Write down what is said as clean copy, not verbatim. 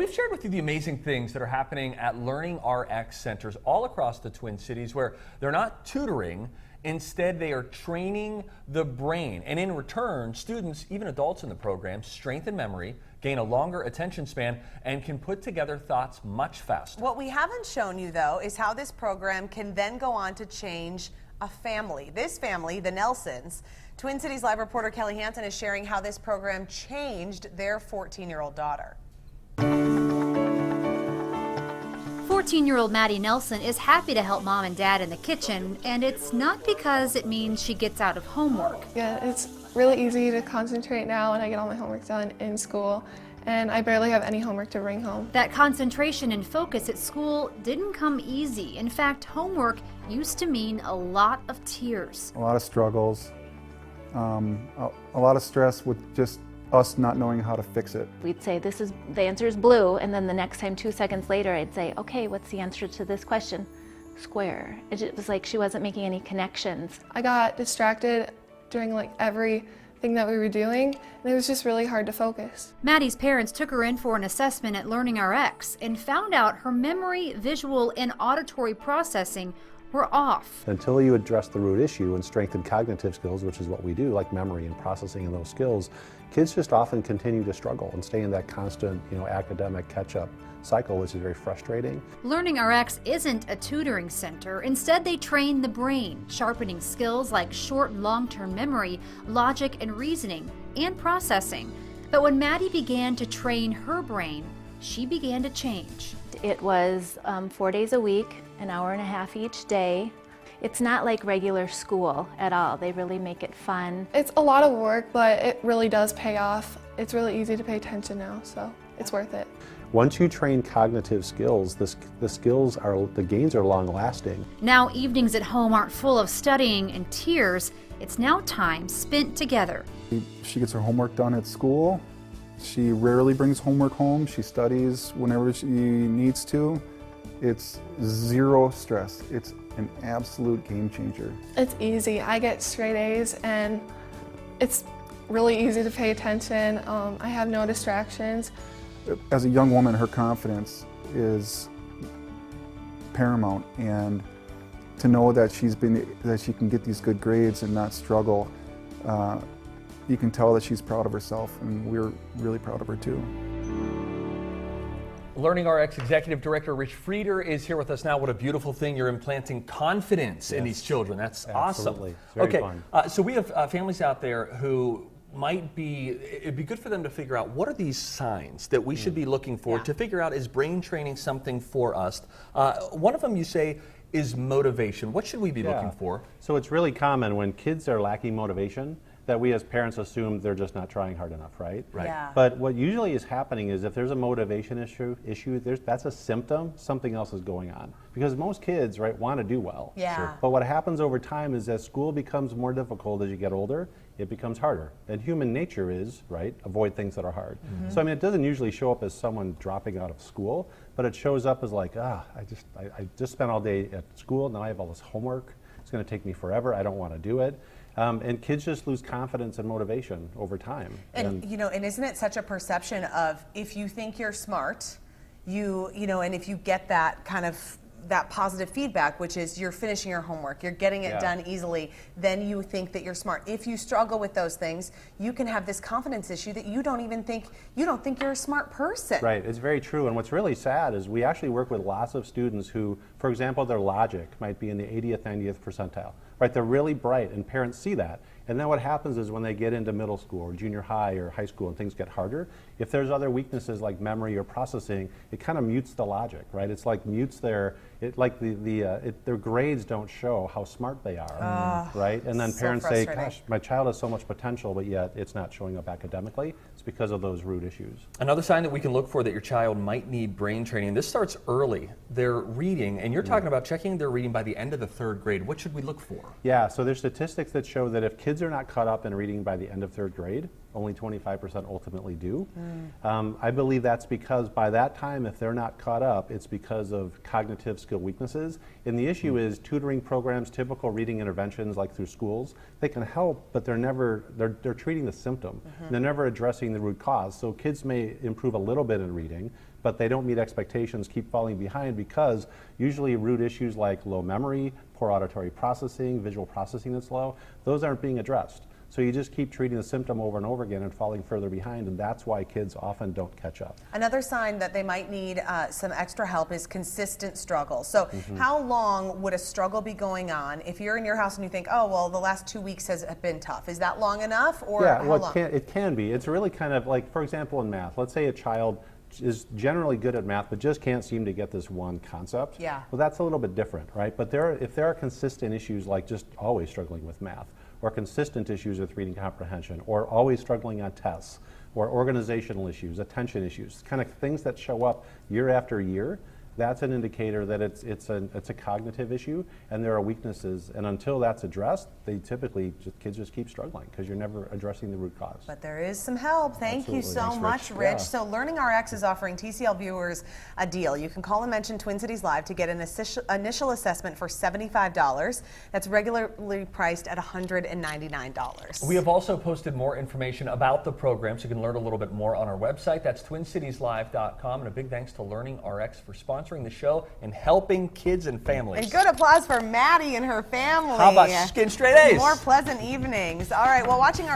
we've shared with you the amazing things that are happening at LearningRx centers all across the Twin Cities where they're not tutoring, instead they are training the brain. And in return, students, even adults in the program, strengthen memory, gain a longer attention span, and can put together thoughts much faster. What we haven't shown you, though, is how this program can then go on to change a family. This family, the Nelsons, Twin Cities Live reporter Kelly Hansen is sharing how this program changed their 14-year-old daughter. 14-year-old Maddie Nelson is happy to help mom and dad in the kitchen, and it's not because it means she gets out of homework. Yeah, it's really easy to concentrate now when I get all my homework done in school, and I barely have any homework to bring home. That concentration and focus at school didn't come easy. In fact, homework used to mean a lot of tears. A lot of struggles, a lot of stress with just us not knowing how to fix it. We'd say, the answer is blue, and then the next time, 2 seconds later, I'd say, okay, what's the answer to this question? Square. It was like she wasn't making any connections. I got distracted during everything that we were doing, and it was just really hard to focus. Maddie's parents took her in for an assessment at LearningRx and found out her memory, visual, and auditory processing were off. Until you address the root issue and strengthen cognitive skills, which is what we do, like memory and processing and those skills, kids just often continue to struggle and stay in that constant, academic catch-up cycle, which is very frustrating. LearningRx isn't a tutoring center. Instead, they train the brain, sharpening skills like short and long-term memory, logic and reasoning, and processing. But when Maddie began to train her brain, she began to change. It was 4 days a week, an hour and a half each day. It's not like regular school at all. They really make it fun. It's a lot of work, but it really does pay off. It's really easy to pay attention now, so it's worth it. Once you train cognitive skills, the gains are long lasting. Now evenings at home aren't full of studying and tears. It's now time spent together. She gets her homework done at school. She rarely brings homework home. She studies whenever she needs to. It's zero stress. It's an absolute game changer. It's easy. I get straight A's, and it's really easy to pay attention. I have no distractions. As a young woman, her confidence is paramount, and to know that she can get these good grades and not struggle, you can tell that she's proud of herself, and we're really proud of her too. LearningRx Executive Director Rich Frieder is here with us now. What a beautiful thing. You're implanting confidence in these children. That's Absolutely. awesome. It's very fun. So we have families out there who it'd be good for them to figure out what are these signs that we should be looking for to figure out, is brain training something for us? One of them you say is motivation. What should we be looking for? So it's really common when kids are lacking motivation that we as parents assume they're just not trying hard enough, right? Right. Yeah. But what usually is happening is if there's a motivation issue, that's a symptom, something else is going on. Because most kids, right, want to do well. Yeah. Sure. But what happens over time is as school becomes more difficult as you get older, it becomes harder. And human nature is, right, avoid things that are hard. Mm-hmm. So I mean, it doesn't usually show up as someone dropping out of school, but it shows up as like, I just spent all day at school, now I have all this homework, it's going to take me forever, I don't want to do it. And kids just lose confidence and motivation over time. And isn't it such a perception of, if you think you're smart, and if you get that kind of that positive feedback, which is you're finishing your homework, you're getting it done easily, then you think that you're smart. If you struggle with those things, you can have this confidence issue that you don't think you're a smart person. Right, it's very true. And what's really sad is we actually work with lots of students who, for example, their logic might be in the 80th, 90th percentile. Right, they're really bright, and parents see that. And then what happens is when they get into middle school or junior high or high school and things get harder, if there's other weaknesses like memory or processing, it kind of mutes the logic, right? It's like mutes their grades don't show how smart they are, right? And then so parents say, frustrating. gosh, my child has so much potential, but yet it's not showing up academically. It's because of those root issues. Another sign that we can look for that your child might need brain training, this starts early. They're reading, and you're talking about checking their reading by the end of the 3rd grade. What should we look for? Yeah, so there's statistics that show that if kids are not caught up in reading by the end of 3rd grade, only 25% ultimately do. I believe that's because by that time, if they're not caught up, it's because of cognitive skill weaknesses. And the issue is tutoring programs, typical reading interventions like through schools, they can help, but they're treating the symptom. They're never addressing the root cause. So kids may improve a little bit in reading, but they don't meet expectations, keep falling behind because usually root issues like low memory, poor auditory processing, visual processing that's low, those aren't being addressed. So you just keep treating the symptom over and over again and falling further behind, and that's why kids often don't catch up. Another sign that they might need some extra help is consistent struggle. So how long would a struggle be going on if you're in your house and you think, oh, well, the last 2 weeks has been tough? Is that long enough, or yeah, how well, long? it can be. It's really kind of like, for example, in math, let's say a child is generally good at math but just can't seem to get this one concept. Yeah. Well, that's a little bit different, right? But if there are consistent issues like just always struggling with math, or consistent issues with reading comprehension, or always struggling on tests, or organizational issues, attention issues, kind of things that show up year after year, that's an indicator that it's a cognitive issue and there are weaknesses. And until that's addressed, they typically, kids just keep struggling because you're never addressing the root cause. But there is some help. Thank you so Thanks, much, Rich. Rich. Yeah. So LearningRx is offering TCL viewers a deal. You can call and mention Twin Cities Live to get an initial assessment for $75. That's regularly priced at $199. We have also posted more information about the program, so you can learn a little bit more on our website. That's twincitieslive.com. And a big thanks to LearningRx for sponsoring the show and helping kids and families. And good applause for Maddie and her family. How about getting straight A's? More pleasant evenings. All right, well, watching our